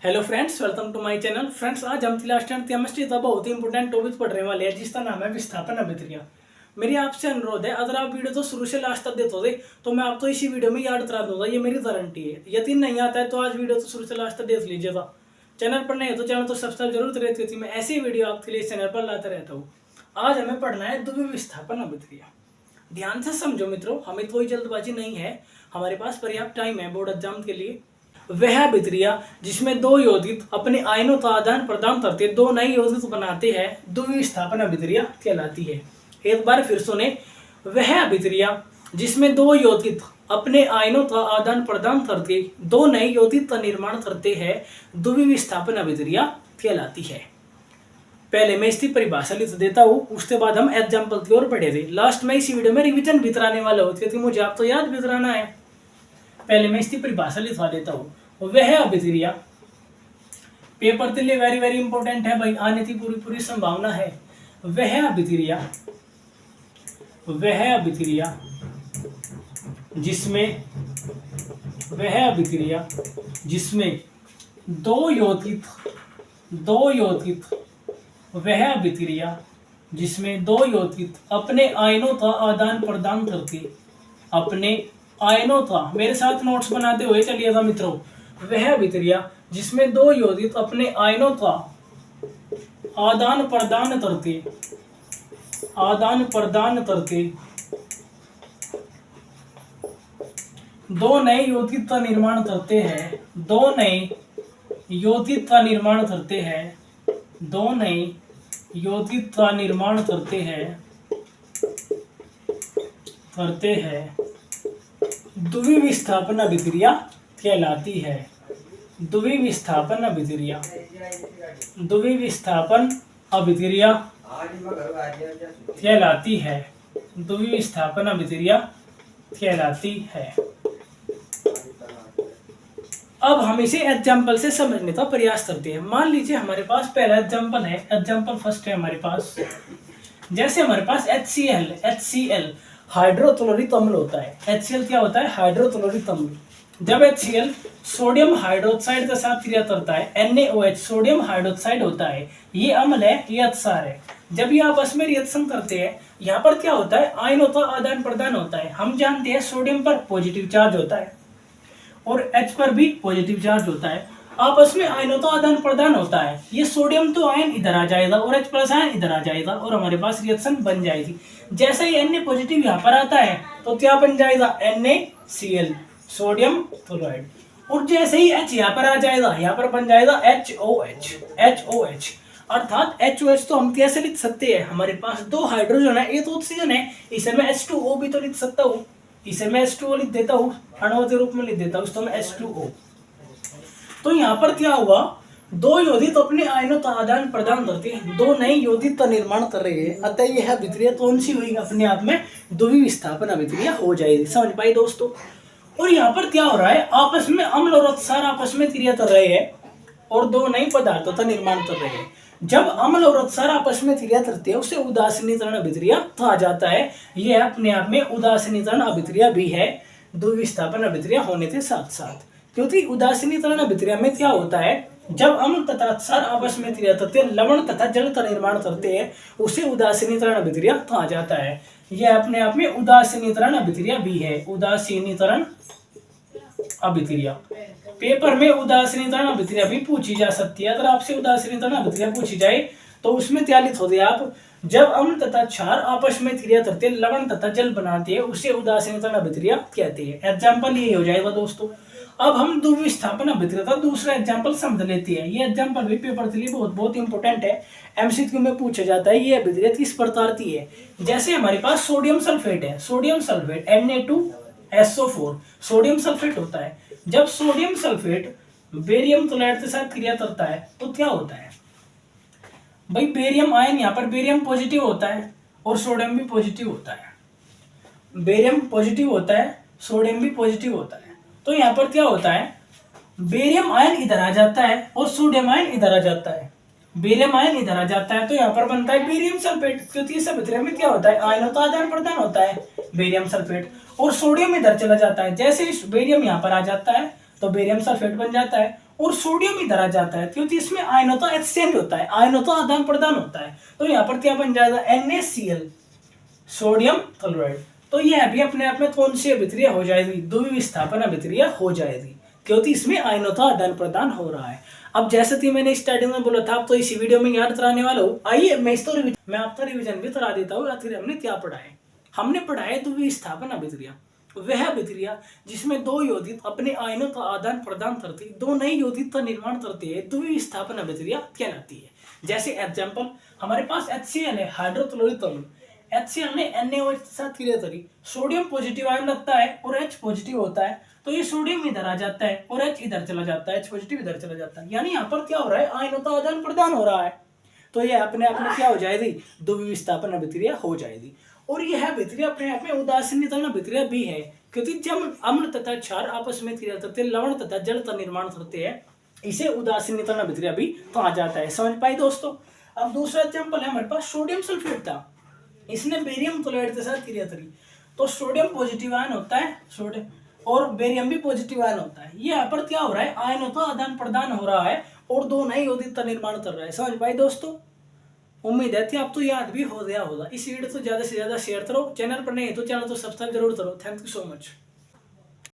Hello friends, welcome to my channel. Friends, आज हम last time chemistry का बहुत ही इंपॉर्टेंट टॉपिक पढ़ने वाले हैं जिसका नाम है विस्थापन अभिक्रिया। मेरी आपसे अनुरोध है, अगर आप वीडियो तो शुरू से लास्ट तक देते हो तो मैं आपको इसी वीडियो में याद करा दूंगा। ये मेरी गारंटी है। यकीन नहीं आता है तो आज वीडियो तो शुरू से लास्ट तक देख लीजिएगा। चैनल पर नहीं है तो चैनल तो सब्सक्राइब जरूर रहती थी। मैं ऐसी वीडियो आपके लिए इस चैनल पर लाता रहता हूँ। आज हमें पढ़ना है द्वितीय विस्थापन अभिक्रिया। ध्यान से समझो मित्रों, हमें कोई जल्दबाजी नहीं है, हमारे पास पर्याप्त टाइम है बोर्ड एग्जाम के लिए। वह अभिक्रिया जिसमें दो यौगिक अपने आयनों का आदान प्रदान करते दो नए यौगिक बनाते हैं द्वितीय विस्थापन अभिक्रिया कहलाती है। एक बार फिर सुने, वह अभिक्रिया जिसमें दो यौगिक अपने आयनों का आदान प्रदान करके दो नए यौगिक का निर्माण करते हैं द्वितीय विस्थापन अभिक्रिया कहलाती है। पहले मैं इसकी परिभाषा लिख देता हूँ, उसके बाद हम एग्जाम्पल की ओर बढ़े थे। लास्ट में इसी वीडियो में रिविजन भी कराने वाला हो क्योंकि मुझे आप तो याद भी कराना है। पहले मैं इसकी परिभाषा लिखवा देता हूँ। वह अभिक्रिया, पेपर के लिए वेरी वेरी इंपॉर्टेंट है भाई, आने की पूरी पूरी संभावना है। वह अभिक्रिया जिसमें दो यौगिक वह अभिक्रिया जिसमें दो यौगिक अपने आयनों का आदान प्रदान करके अपने आयनों का, मेरे साथ नोट्स बनाते हुए चलिएगा मित्रों। वह अभिक्रिया जिसमें दो यौगिक अपने आयनों का आदान प्रदान करके दो नए यौगिक का निर्माण करते हैं द्वितीय विस्थापन अभिक्रिया कहलाती है। द्वितीय विस्थापन अभिक्रिया कहलाती है। अब हम इसे एग्जाम्पल से समझने का प्रयास करते हैं। मान लीजिए हमारे पास पहला एग्जाम्पल है, एग्जाम्पल फर्स्ट है हमारे पास। जैसे हमारे पास HCl हाइड्रोक्लोरिक अम्ल होता है। HCl क्या होता है? हाइड्रोक्लोरिक अम्ल। जब HCl सोडियम हाइड्रोक्साइड के साथ क्रिया करता है, NaOH सोडियम हाइड्रोक्साइड होता है, ये अम्ल है, ये क्षार है। जब ये आपस में रिएक्शन करते हैं, यहाँ पर क्या होता है? आयनों का आदान प्रदान होता है। हम जानते हैं सोडियम पर पॉजिटिव चार्ज होता है और H पर भी पॉजिटिव चार्ज होता है। आपस में आयनों का आदान प्रदान होता है। ये सोडियम तो आयन इधर आ जाएगा और H प्लस आयन इधर आ जाएगा और हमारे पास रिएक्शन बन जाएगी। जैसे ही Na पॉजिटिव यहाँ पर आता है तो क्या बन जाएगा? NaCl sodium chloride. और जैसे ही H यहाँ पर आ जाएगा, यहाँ पर बन जाएगा HOH। अर्थात HOH तो हम कैसे लिख सकते हैं? हमारे पास दो हाइड्रोजन है, एक तो ऑक्सीजन है, इसे मैं H2O भी तो लिख सकता हूँ। इसे मैं H2O लिख देता हूँ, अणु के रूप में लिख देता हूँ, इसको मैं H2O। तो यहाँ पर क्या हुआ? दो यौगिक अपने आयनों का आदान प्रदान करके दो नए यौगिक का निर्माण कर रहे हैं। अतः यह अभिक्रिया कौन सी हुई? अपने आप में द्वितीय विस्थापन अभिक्रिया हो जाएगी। समझ पाए दोस्तों? और यहाँ पर क्या हो रहा है? आपस में अम्ल और क्षार आपस में क्रिया कर रहे हैं और दो नए पदार्थों का निर्माण कर रहे हैं। जब अम्ल और क्षार आपस में क्रिया करते हैं उसे उदासीनीकरण अभिक्रिया कहा जाता है। यह अपने आप में उदासीनीकरण अभिक्रिया भी है द्वितीय विस्थापन अभिक्रिया होने के साथ साथ। क्योंकि उदासीनीकरण अभिक्रिया में क्या होता है? जब अम्ल तथा क्षार आपस में क्रिया करते हैं, लवण तथा जल का निर्माण करते हैं, उसे उदासीनीकरण अभिक्रिया कहा जाता है। यह अपने आप में उदासीनीकरण अभिक्रिया भी है। उदासीनीकरण अभिक्रिया, पेपर में उदासीनीकरण अभिक्रिया भी पूछी जा सकती है। अगर आपसे उदासीनीकरण अभिक्रिया पूछी जाए तो उसमें क्या लिखोगे आप? जब अम्ल तथा क्षार आपस में क्रिया करते हैं, लवण तथा जल बनाते हैं, उसे उदासीनीकरण अभिक्रिया कहते हैं। एग्जाम्पल ये हो जाएगा दोस्तों। अब हम द्वितीय विस्थापन अभिक्रिया का दूसरा एग्जाम्पल समझ लेते हैं। ये एग्जाम्पल भी पेपर के लिए बहुत बहुत इंपॉर्टेंट है, MCQ में पूछा जाता है। ये अभिक्रिया किस प्रकार की है? जैसे हमारे पास सोडियम सल्फेट है, sodium sulphate Na2SO4 sodium sulphate होता है। जब सोडियम सल्फेट बेरियम क्लोराइड के साथ क्रिया करता है तो क्या होता है भाई? बेरियम आयन, यहाँ पर बेरियम पॉजिटिव होता है और सोडियम भी पॉजिटिव होता है। बेरियम पॉजिटिव होता है, सोडियम भी पॉजिटिव होता है। तो यहाँ पर क्या होता है? बेरियम आयन इधर आ जाता है और सोडियम आयन इधर आ जाता है। बेरियम आयन इधर आ जाता है तो यहाँ पर बनता है बेरियम सल्फेट। क्योंकि इस अभिक्रिया में क्या होता है? आयनों का आदान प्रदान होता है, बेरियम सल्फेट। और सोडियम इधर चला जाता है। जैसे बेरियम यहाँ पर आ जाता है तो बेरियम सल्फेट बन जाता है और सोडियम ही धरा जाता है, क्योंकि इसमें आयनों एक्सचेंज होता है, आयनों आदान प्रदान होता है। तो यहाँ पर क्या बन जाएगा, NaCl, सोडियम क्लोराइड। तो यह भी अपने आप में कौन सी अभिक्रिया हो जाएगी, द्वितीय विस्थापन अभिक्रिया हो जाएगी, क्योंकि इसमें आयनों का आदान प्रदान हो रहा है। अब जैसे कि मैंने स्टार्टिंग में बोला था, आप तो इसी वीडियो में याद कराने वाला हूँ। आइए मैं आपका रिवीजन भी करा देता हूँ। आखिर हमने क्या पढ़ा है, हमने पढ़ा है द्वितीय विस्थापन अभिक्रिया, वह अभिक्रिया जिसमें दो यौगिक अपने आयनों का आदान प्रदान करते, दो नए यौगिक का निर्माण करते हैं, द्वितीय विस्थापन अभिक्रिया कहलाती है। जैसे एग्जांपल, हमारे पास HCl है, हाइड्रोक्लोरिक अम्ल। HCl ने NaOH के साथ क्रिया करी, सोडियम पॉजिटिव आयन लगता है और H पॉजिटिव होता है, तो ये सोडियम इधर आ जाता है और H इधर चला जाता है, H पॉजिटिव इधर चला जाता है। यानी यहाँ पर क्या हो रहा है, आयनों का आदान प्रदान हो रहा है। तो ये अपने आप में क्या हो जाएगी, द्वितीय विस्थापन अभिक्रिया हो जाएगी। और यह अभिक्रिया अपने आप में उदासीनीकरण अभिक्रिया भी है, क्योंकि जब अम्ल तथा क्षार आपस में क्रिया करते हैं, लवण तथा जल का निर्माण करते हैं, इसे उदासीनीकरण अभिक्रिया भी कहा जाता है। समझ पाए दोस्तों। अब दूसरा एग्जाम्पल है हमारे पास सोडियम सल्फेट था, इसने बेरियम क्लोराइड के साथ क्रिया करी, तो सोडियम पॉजिटिव आयन होता है, सोडियम, और बेरियम भी पॉजिटिव आयन होता है। ये यहाँ पर क्या हो रहा है, आयनों का आदान प्रदान हो रहा है और दो नए यौगिक का निर्माण कर रहा है। समझ पाए दोस्तों। उम्मीद है कि आप तो याद भी हो गया होगा। इस वीडियो को ज्यादा से ज्यादा शेयर करो, चैनल पर नहीं है तो चैनल को सब्सक्राइब जरूर करो। Thank you so much.